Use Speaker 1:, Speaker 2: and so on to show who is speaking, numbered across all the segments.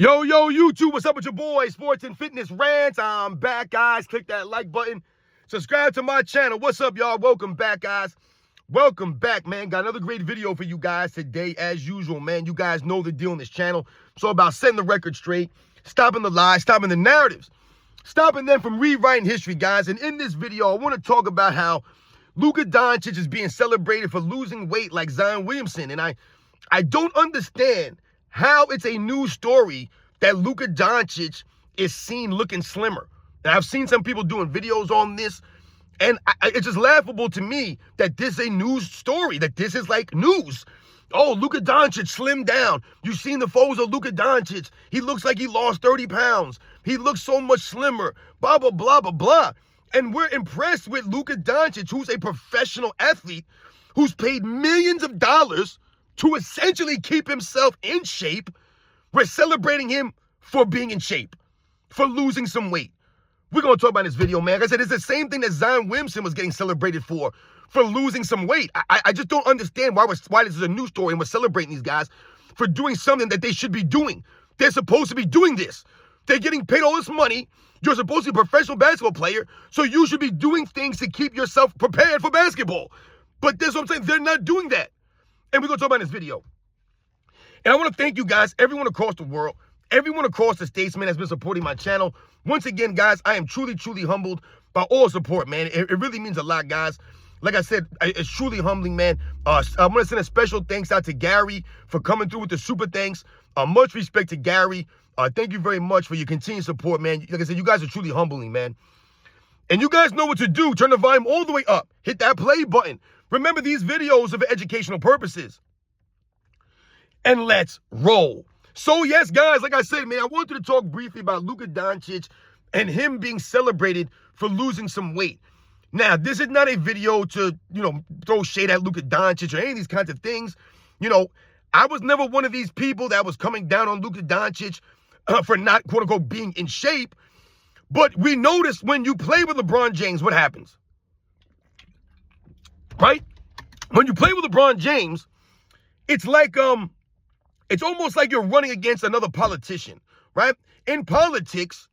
Speaker 1: Yo, YouTube, what's up with your boy? Sports and Fitness Rants. I'm back, guys. Click that like button. Subscribe to my channel. What's up, y'all? Welcome back, guys. Welcome back, man. Got another great video for you guys today, as usual, man. You guys know the deal on this channel. It's all about setting the record straight, stopping the lies, stopping the narratives, stopping them from rewriting history, guys. And in this video, I want to talk about how Luka Doncic is being celebrated for losing weight like Zion Williamson. And I don't understand how it's a news story that Luka Doncic is seen looking slimmer. And I've seen some people doing videos on this, and it's just laughable to me that this is a news story, that this is like news. Oh, Luka Doncic slimmed down. You've seen the photos of Luka Doncic. He looks like he lost 30 pounds. He looks so much slimmer, blah, blah, blah, blah, blah. And we're impressed with Luka Doncic, who's a professional athlete, who's paid millions of dollars to essentially keep himself in shape. We're celebrating him for being in shape, for losing some weight. We're going to talk about this video, man. Like I said, it's the same thing that Zion Williamson was getting celebrated for losing some weight. I just don't understand why this is a news story and we're celebrating these guys for doing something that they should be doing. They're supposed to be doing this. They're getting paid all this money. You're supposed to be a professional basketball player, so you should be doing things to keep yourself prepared for basketball. But that's what I'm saying. They're not doing that. And we're going to talk about in this video. And I want to thank you guys, everyone across the world, everyone across the states, man, has been supporting my channel. Once again, guys, I am truly, truly humbled by all support, man. It really means a lot, guys. Like I said, it's truly humbling, man. I want to send a special thanks out to Gary for coming through with the super thanks. Much respect to Gary. Thank you very much for your continued support, man. Like I said, you guys are truly humbling, man. And you guys know what to do. Turn the volume all the way up. Hit that play button. Remember, these videos are for educational purposes. And let's roll. So, yes, guys, like I said, man, I wanted to talk briefly about Luka Doncic and him being celebrated for losing some weight. Now, this is not a video to, throw shade at Luka Doncic or any of these kinds of things. I was never one of these people that was coming down on Luka Doncic for not, quote unquote, being in shape. But we noticed when you play with LeBron James, what happens? Right? When you play with LeBron James, it's like, it's almost like you're running against another politician, right? In politics,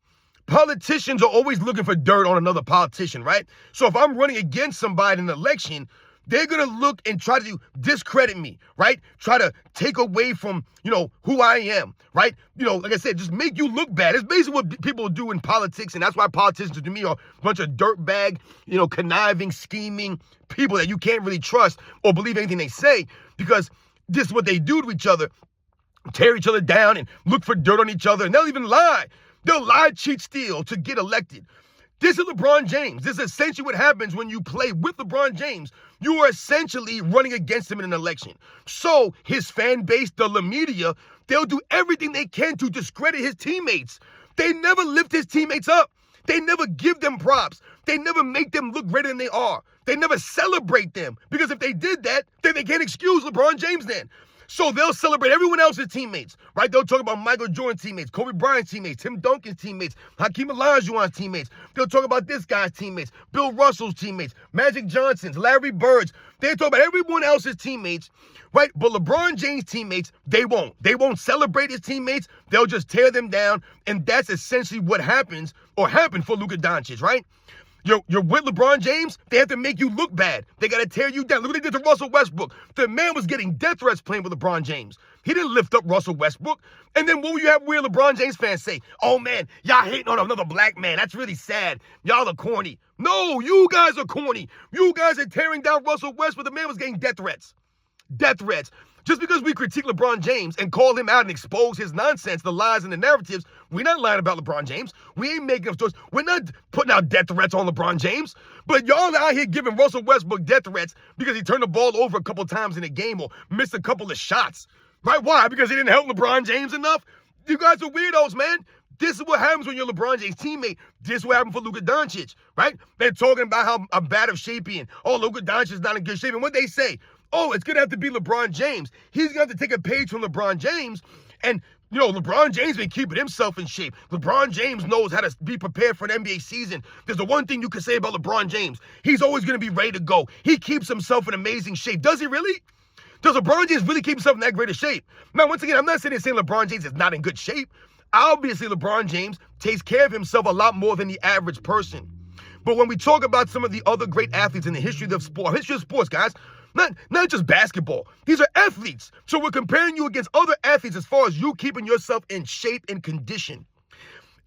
Speaker 1: politicians are always looking for dirt on another politician, right? So if I'm running against somebody in an election, they're going to look and try to discredit me, right? Try to take away from, who I am, right? Like I said, just make you look bad. It's basically what people do in politics, and that's why politicians to me are a bunch of dirtbag, conniving, scheming people that you can't really trust or believe anything they say, because this is what they do to each other. Tear each other down and look for dirt on each other, and they'll even lie. They'll lie, cheat, steal to get elected. This is LeBron James. This is essentially what happens when you play with LeBron James. You are essentially running against him in an election. So his fan base, the media, they'll do everything they can to discredit his teammates. They never lift his teammates up. They never give them props. They never make them look greater than they are. They never celebrate them, because if they did that, then they can't excuse LeBron James then. So they'll celebrate everyone else's teammates, right? They'll talk about Michael Jordan's teammates, Kobe Bryant's teammates, Tim Duncan's teammates, Hakeem Olajuwon's teammates. They'll talk about this guy's teammates, Bill Russell's teammates, Magic Johnson's, Larry Bird's. They talk about everyone else's teammates, right? But LeBron James' teammates, they won't. They won't celebrate his teammates. They'll just tear them down. And that's essentially what happens or happened for Luka Doncic, right? You're with LeBron James, they have to make you look bad. They got to tear you down. Look what they did to Russell Westbrook. The man was getting death threats playing with LeBron James. He didn't lift up Russell Westbrook. And then what will you have weird LeBron James fans say? Oh, man, y'all hating on another black man. That's really sad. Y'all are corny. No, you guys are corny. You guys are tearing down Russell Westbrook. The man was getting death threats. Death threats. Just because we critique LeBron James and call him out and expose his nonsense, the lies and the narratives, we're not lying about LeBron James. We ain't making up stories. We're not putting out death threats on LeBron James. But y'all out here giving Russell Westbrook death threats because he turned the ball over a couple times in a game or missed a couple of shots. Right? Why? Because he didn't help LeBron James enough? You guys are weirdos, man. This is what happens when you're LeBron James' teammate. This is what happened for Luka Doncic, right? They're talking about how bad of shape he in. Oh, Luka Doncic is not in good shape. And what they say, oh, it's going to have to be LeBron James. He's going to have to take a page from LeBron James. And, LeBron James been keeping himself in shape. LeBron James knows how to be prepared for an NBA season. There's the one thing you can say about LeBron James. He's always going to be ready to go. He keeps himself in amazing shape. Does he really? Does LeBron James really keep himself in that great of shape? Now, once again, I'm not saying LeBron James is not in good shape. Obviously, LeBron James takes care of himself a lot more than the average person. But when we talk about some of the other great athletes in the history of sports, guys, not just basketball. These are athletes. So we're comparing you against other athletes as far as you keeping yourself in shape and condition.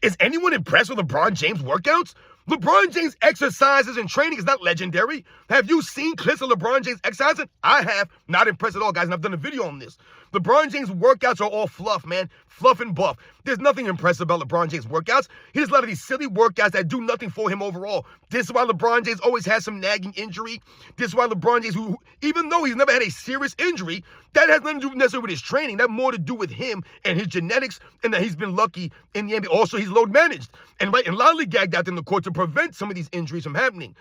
Speaker 1: Is anyone impressed with LeBron James' workouts? LeBron James' exercises and training is not legendary. Have you seen clips of LeBron James exercising? I have. Not impressed at all, guys, and I've done a video on this. LeBron James' workouts are all fluff, man. Fluff and buff. There's nothing impressive about LeBron James' workouts. He does a lot of these silly workouts that do nothing for him overall. This is why LeBron James always has some nagging injury. This is why LeBron James, who even though he's never had a serious injury, that has nothing to do necessarily with his training. That more to do with him and his genetics, and that he's been lucky in the NBA. Also, he's load managed and lollygagged out in the court to prevent some of these injuries from happening.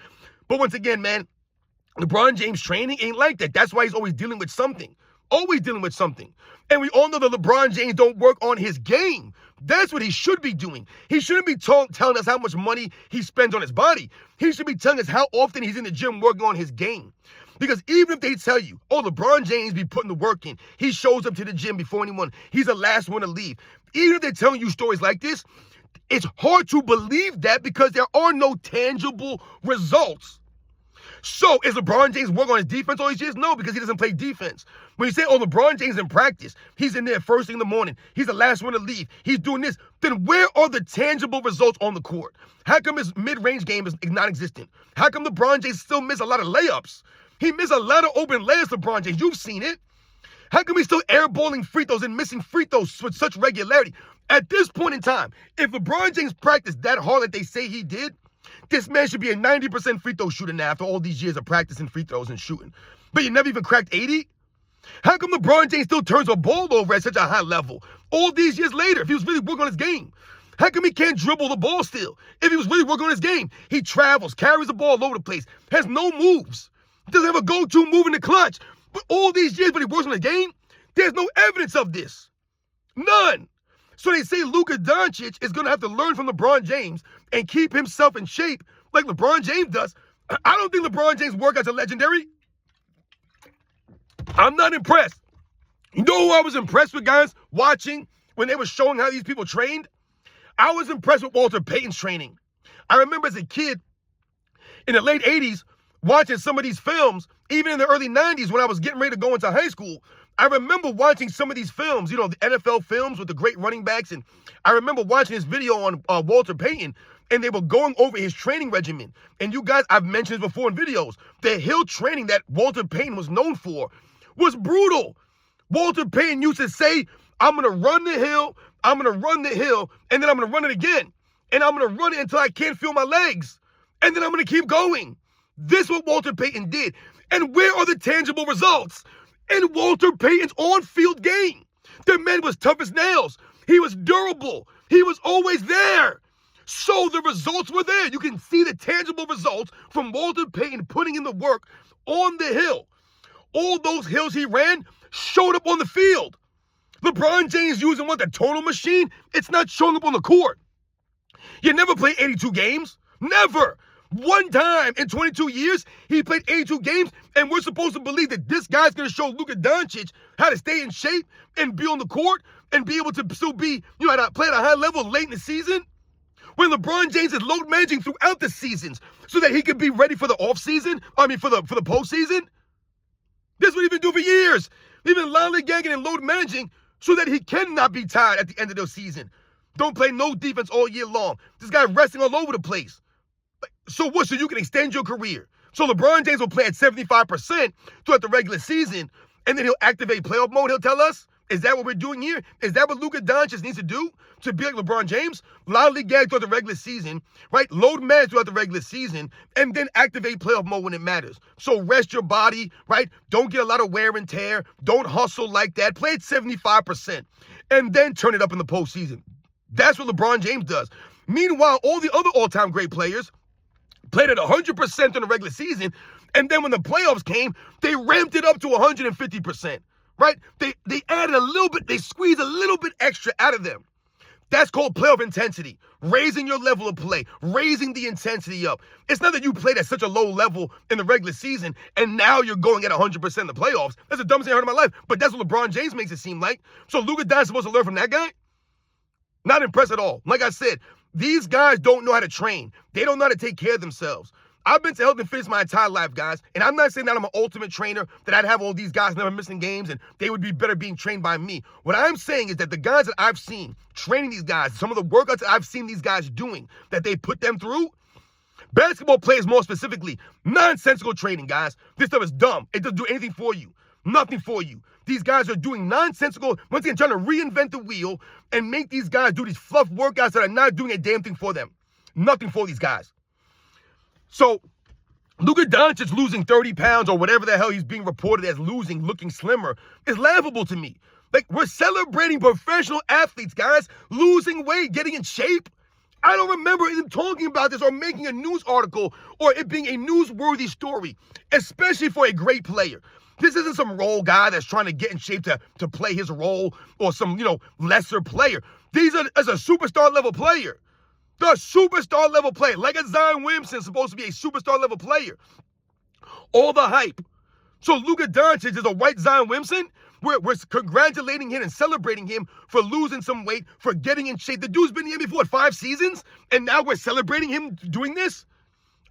Speaker 1: But once again, man, LeBron James' training ain't like that. That's why he's always dealing with something. Always dealing with something. And we all know that LeBron James don't work on his game. That's what he should be doing. He shouldn't be telling us how much money he spends on his body. He should be telling us how often he's in the gym working on his game. Because even if they tell you, oh, LeBron James be putting the work in, he shows up to the gym before anyone, he's the last one to leave. Even if they're telling you stories like this, it's hard to believe that because there are no tangible results. So is LeBron James working on his defense all these years? No, because he doesn't play defense. When you say, oh, LeBron James in practice, he's in there first thing in the morning, he's the last one to leave, he's doing this, then where are the tangible results on the court? How come his mid-range game is non-existent? How come LeBron James still miss a lot of layups? He missed a lot of open layups, LeBron James. You've seen it. How come he's still airballing free throws and missing free throws with such regularity? At this point in time, if LeBron James practiced that hard like they say he did, this man should be a 90% free throw shooter now after all these years of practicing free throws and shooting. But you never even cracked 80? How come LeBron James still turns a ball over at such a high level all these years later if he was really working on his game? How come he can't dribble the ball still if he was really working on his game? He travels, carries the ball all over the place, has no moves, doesn't have a go-to move in the clutch. But all these years when he works on the game, there's no evidence of this. None. So they say Luka Doncic is going to have to learn from LeBron James and keep himself in shape like LeBron James does. I don't think LeBron James' workouts are legendary. I'm not impressed. You know who I was impressed with, guys, watching when they were showing how these people trained? I was impressed with Walter Payton's training. I remember as a kid in the late 80s watching some of these films, even in the early 90s when I was getting ready to go into high school. I remember watching some of these films, you know, the NFL films with the great running backs. And I remember watching this video on Walter Payton, and they were going over his training regimen. And you guys, I've mentioned this before in videos, the hill training that Walter Payton was known for was brutal. Walter Payton used to say, I'm going to run the hill, I'm going to run the hill, and then I'm going to run it again. And I'm going to run it until I can't feel my legs. And then I'm going to keep going. This is what Walter Payton did. And where are the tangible results? In Walter Payton's on-field game. The man was tough as nails. He was durable. He was always there. So the results were there. You can see the tangible results from Walter Payton putting in the work on the hill. All those hills he ran showed up on the field. LeBron James using the tonal machine? It's not showing up on the court. You never play 82 games. Never. One time in 22 years, he played 82 games, and we're supposed to believe that this guy's going to show Luka Doncic how to stay in shape and be on the court and be able to still be, play at a high level late in the season? When LeBron James is load managing throughout the seasons so that he can be ready for the offseason, for the postseason? This is what he's been doing for years. He's been lollygagging and load managing so that he cannot be tired at the end of the season. Don't play no defense all year long. This guy resting all over the place. So what? So you can extend your career. So LeBron James will play at 75% throughout the regular season, and then he'll activate playoff mode, he'll tell us? Is that what we're doing here? Is that what Luka Doncic needs to do to be like LeBron James? Lollygag throughout the regular season, right? Load manage throughout the regular season, and then activate playoff mode when it matters. So rest your body, right? Don't get a lot of wear and tear. Don't hustle like that. Play at 75%, and then turn it up in the postseason. That's what LeBron James does. Meanwhile, all the other all-time great players played at 100% in the regular season, and then when the playoffs came, they ramped it up to 150%, right? They added a little bit, they squeezed a little bit extra out of them. That's called playoff intensity, raising your level of play, raising the intensity up. It's not that you played at such a low level in the regular season, and now you're going at 100% in the playoffs. That's the dumbest thing I heard in my life, but that's what LeBron James makes it seem like. So Luka Doncic supposed to learn from that guy? Not not impressed at all. Like I said, these guys don't know how to train. They don't know how to take care of themselves. I've been to health and fitness my entire life, guys, and I'm not saying that I'm an ultimate trainer, that I'd have all these guys never missing games and they would be better being trained by me. What I'm saying is that the guys that I've seen training these guys, some of the workouts that I've seen these guys doing, that they put them through, basketball players more specifically, nonsensical training, guys. This stuff is dumb. It doesn't do anything for you. Nothing for you. These guys are doing nonsensical, once again, trying to reinvent the wheel and make these guys do these fluff workouts that are not doing a damn thing for them. Nothing for these guys. So, Luka Doncic losing 30 pounds or whatever the hell he's being reported as losing, looking slimmer, is laughable to me. Like, we're celebrating professional athletes, guys, losing weight, getting in shape. I don't remember him talking about this or making a news article or it being a newsworthy story, especially for a great player. This isn't some role guy that's trying to get in shape to play his role or some, lesser player. These are as a superstar level player. The superstar level player, like a Zion Williamson, supposed to be a superstar level player. All the hype. So Luka Doncic is a white Zion Williamson. We're congratulating him and celebrating him for losing some weight, for getting in shape. The dude's been in the NBA for, what, 5 seasons? And now we're celebrating him doing this?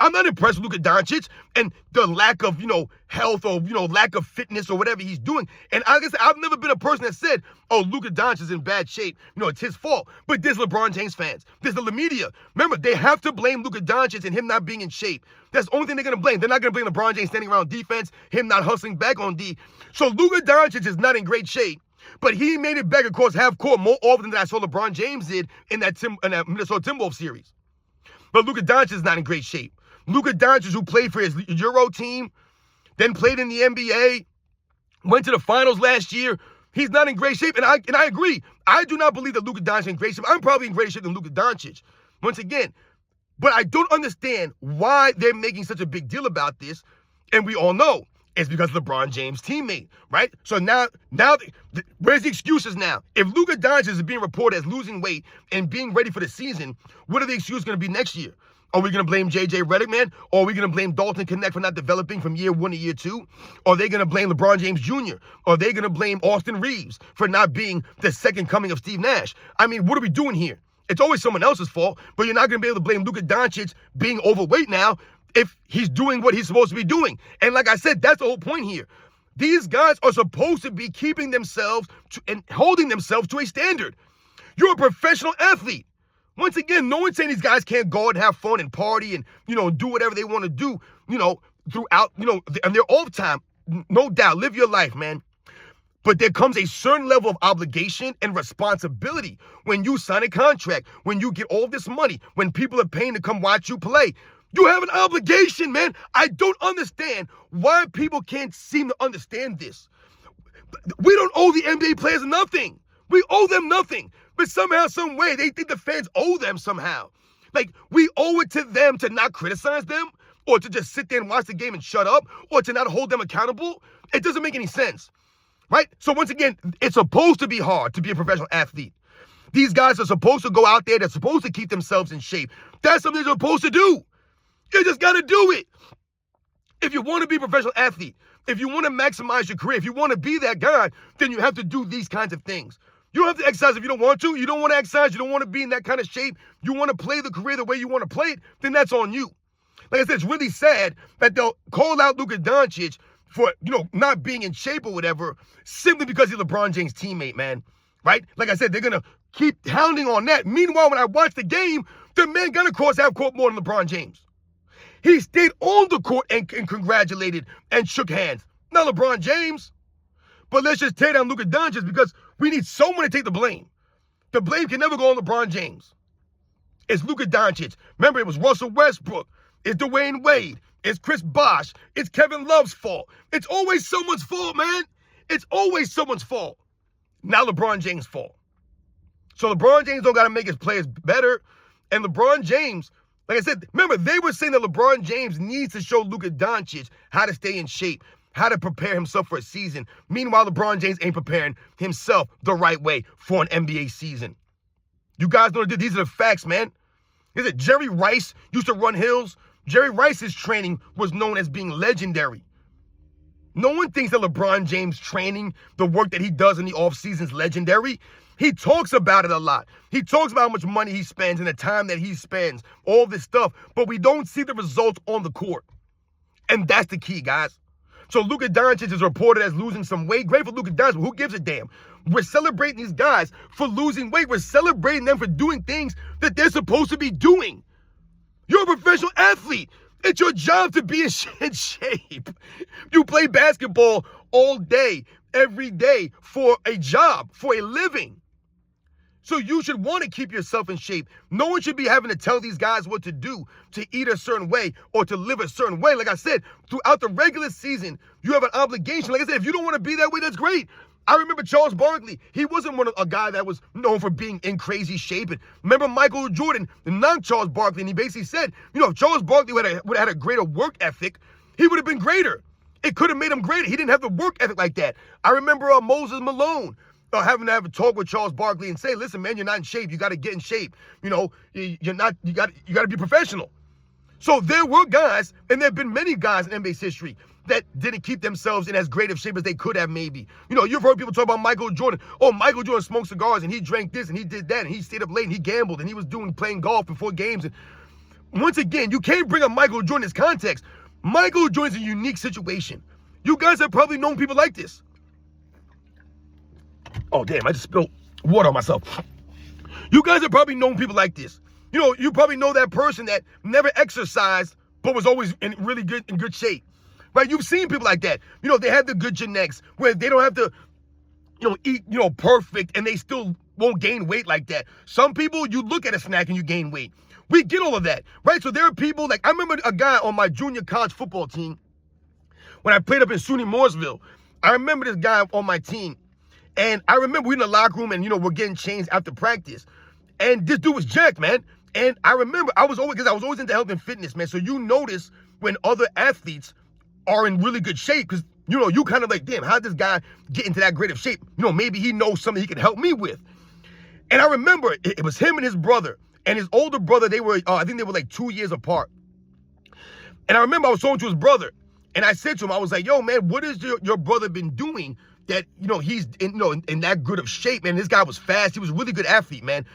Speaker 1: I'm not impressed with Luka Doncic and the lack of, health or, lack of fitness or whatever he's doing. And like I said, I've never been a person that said, oh, Luka Doncic is in bad shape. It's his fault. But this LeBron James fans, this is the media. Remember, they have to blame Luka Doncic and him not being in shape. That's the only thing they're going to blame. They're not going to blame LeBron James standing around defense, him not hustling back on D. So Luka Doncic is not in great shape. But he made it back across half court more often than I saw LeBron James did in that Minnesota Timberwolves series. But Luka Doncic is not in great shape. Luka Doncic, who played for his Euro team, then played in the NBA, went to the finals last year. He's not in great shape, and I agree. I do not believe that Luka Doncic is in great shape. I'm probably in greater shape than Luka Doncic, once again. But I don't understand why they're making such a big deal about this, and we all know it's because LeBron James' teammate, right? So now, where's the excuses now? If Luka Doncic is being reported as losing weight and being ready for the season, what are the excuses going to be next year? Are we going to blame J.J. Redick, man? Or are we going to blame Dalton Connect for not developing from year 1 to year 2? Or are they going to blame LeBron James Jr.? Or are they going to blame Austin Reeves for not being the second coming of Steve Nash? I mean, what are we doing here? It's always someone else's fault, but you're not going to be able to blame Luka Doncic being overweight now if he's doing what he's supposed to be doing. And like I said, that's the whole point here. These guys are supposed to be keeping themselves and holding themselves to a standard. You're a professional athlete. Once again, no one's saying these guys can't go and have fun and party and, do whatever they want to do, throughout, and their off time. No doubt, live your life, man. But there comes a certain level of obligation and responsibility when you sign a contract, when you get all this money, when people are paying to come watch you play. You have an obligation, man. I don't understand why people can't seem to understand this. We don't owe the NBA players nothing. We owe them nothing. But somehow, some way, they think the fans owe them somehow. Like, we owe it to them to not criticize them, or to just sit there and watch the game and shut up, or to not hold them accountable. It doesn't make any sense, right? So once again, it's supposed to be hard to be a professional athlete. These guys are supposed to go out there. They're supposed to keep themselves in shape. That's something they're supposed to do. You just got to do it. If you want to be a professional athlete, if you want to maximize your career, if you want to be that guy, then you have to do these kinds of things. You don't have to exercise if you don't want to. You don't want to exercise. You don't want to be in that kind of shape. You want to play the career the way you want to play it, then that's on you. Like I said, it's really sad that they'll call out Luka Doncic for, not being in shape or whatever, simply because he's LeBron James' teammate, man. Right? Like I said, they're going to keep hounding on that. Meanwhile, when I watched the game, the man got across half court more than LeBron James. He stayed on the court and congratulated and shook hands. Not LeBron James. But let's just tear down Luka Doncic because we need someone to take the blame. The blame can never go on LeBron James. It's Luka Doncic. Remember, it was Russell Westbrook. It's Dwayne Wade. It's Chris Bosh. It's Kevin Love's fault. It's always someone's fault, man. It's always someone's fault. Not LeBron James' fault. So LeBron James don't got to make his players better. And LeBron James, like I said, remember, they were saying that LeBron James needs to show Luka Doncic how to stay in shape, how to prepare himself for a season. Meanwhile, LeBron James ain't preparing himself the right way for an NBA season. You guys know these are the facts, man. Is it Jerry Rice used to run hills? Jerry Rice's training was known as being legendary. No one thinks that LeBron James' training, the work that he does in the offseason is legendary. He talks about it a lot. He talks about how much money he spends and the time that he spends, all this stuff, but we don't see the results on the court. And that's the key, guys. So Luka Doncic is reported as losing some weight. Great for Luka Doncic, but who gives a damn? We're celebrating these guys for losing weight. We're celebrating them for doing things that they're supposed to be doing. You're a professional athlete. It's your job to be in shape. You play basketball all day, every day for a job, for a living. So you should want to keep yourself in shape. No one should be having to tell these guys what to do, to eat a certain way or to live a certain way. Like I said, throughout the regular season, you have an obligation. Like I said, if you don't want to be that way, that's great. I remember Charles Barkley. He wasn't a guy that was known for being in crazy shape. And remember Michael Jordan, not Charles Barkley, and he basically said, if Charles Barkley would have had a greater work ethic, he would have been greater. It could have made him greater. He didn't have the work ethic like that. I remember Moses Malone. Having to have a talk with Charles Barkley and say, listen, man, you're not in shape. You got to get in shape. You got to be professional. So there were guys, and there have been many guys in NBA's history that didn't keep themselves in as great of shape as they could have maybe. You've heard people talk about Michael Jordan. Oh, Michael Jordan smoked cigars and he drank this and he did that and he stayed up late and he gambled and he was playing golf before games. And once again, you can't bring up Michael Jordan as context. Michael Jordan's a unique situation. You guys have probably known people like this. Oh, damn, I just spilled water on myself. You guys have probably known people like this. You probably know that person that never exercised but was always in good shape. Right? You've seen people like that. They have the good genetics where they don't have to, eat, perfect and they still won't gain weight like that. Some people, you look at a snack and you gain weight. We get all of that, right? So there are people like, I remember a guy on my junior college football team when I played up in SUNY Mooresville. I remember this guy on my team. And I remember we in the locker room and, we're getting changed after practice. And this dude was jacked, man. And I remember I was always into health and fitness, man. So you notice when other athletes are in really good shape because, you kind of like, damn, how did this guy get into that great of shape? Maybe he knows something he can help me with. And I remember it was him and his brother. And his older brother, I think they were like 2 years apart. And I remember I was talking to his brother. And I said to him, I was like, yo, man, what has your brother been doing that, he's in that good of shape, man? This guy was fast. He was a really good athlete, man.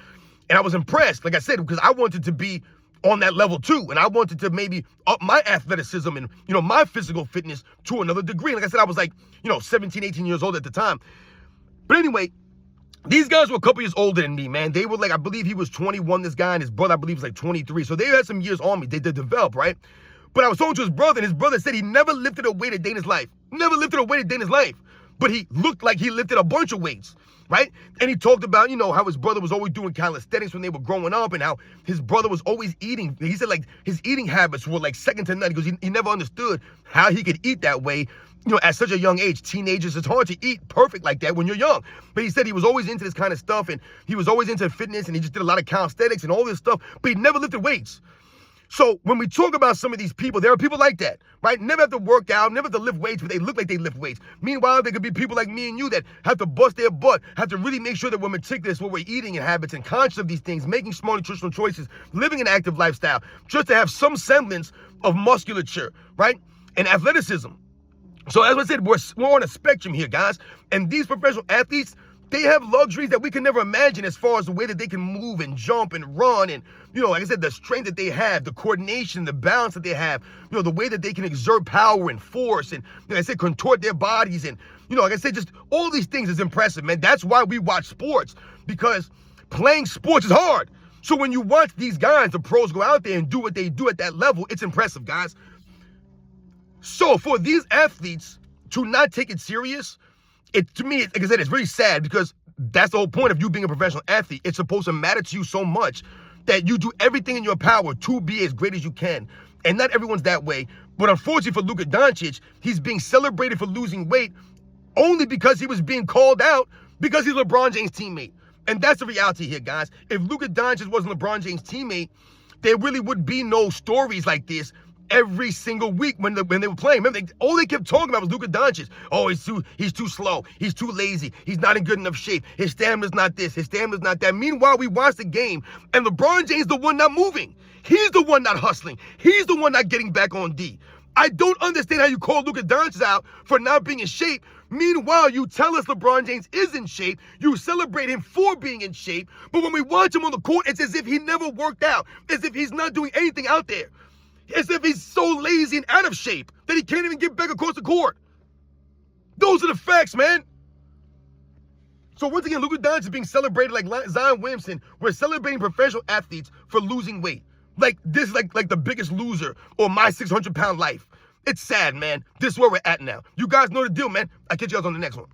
Speaker 1: And I was impressed, like I said, because I wanted to be on that level too. And I wanted to maybe up my athleticism and, my physical fitness to another degree. Like I said, I was like, 17, 18 years old at the time. But anyway, these guys were a couple years older than me, man. They were like, I believe he was 21, this guy, and his brother, I believe, was like 23. So they had some years on me. They did develop, right? But I was talking to his brother, and his brother said he never lifted a weight a day in his life. Never lifted a weight a day in his life. But he looked like he lifted a bunch of weights, right? And he talked about, how his brother was always doing calisthenics when they were growing up and how his brother was always eating. He said, like, his eating habits were like second to none because he never understood how he could eat that way, at such a young age. Teenagers, it's hard to eat perfect like that when you're young. But he said he was always into this kind of stuff and he was always into fitness and he just did a lot of calisthenics and all this stuff, but he never lifted weights. So when we talk about some of these people, there are people like that, right? Never have to work out, never have to lift weights, but they look like they lift weights. Meanwhile, there could be people like me and you that have to bust their butt, have to really make sure that we're meticulous what we're eating and habits and conscious of these things, making small nutritional choices, living an active lifestyle, just to have some semblance of musculature, right? And athleticism. So as I said, we're on a spectrum here, guys. And these professional athletes, they have luxuries that we can never imagine as far as the way that they can move and jump and run and, like I said, the strength that they have, the coordination, the balance that they have, the way that they can exert power and force and, like I said, contort their bodies and, like I said, just all these things is impressive, man. That's why we watch sports, because playing sports is hard. So when you watch these guys, the pros go out there and do what they do at that level, it's impressive, guys. So for these athletes to not take it serious, to me, like I said, it's really sad because that's the whole point of you being a professional athlete. It's supposed to matter to you so much that you do everything in your power to be as great as you can. And not everyone's that way. But unfortunately for Luka Doncic, he's being celebrated for losing weight only because he was being called out because he's LeBron James' teammate. And that's the reality here, guys. If Luka Doncic wasn't LeBron James' teammate, there really would be no stories like this every single week when they were playing. Remember, all they kept talking about was Luka Doncic. Oh, he's too slow. He's too lazy. He's not in good enough shape. His stamina's not this. His stamina's not that. Meanwhile, we watched the game, and LeBron James the one not moving. He's the one not hustling. He's the one not getting back on D. I don't understand how you call Luka Doncic out for not being in shape. Meanwhile, you tell us LeBron James is in shape. You celebrate him for being in shape. But when we watch him on the court, it's as if he never worked out. As if he's not doing anything out there. As if he's so lazy and out of shape that he can't even get back across the court. Those are the facts, man. So once again, Luka Doncic is being celebrated like Zion Williamson. We're celebrating professional athletes for losing weight. Like this, like the biggest loser or my 600-pound life. It's sad, man. This is where we're at now. You guys know the deal, man. I'll catch you guys on the next one.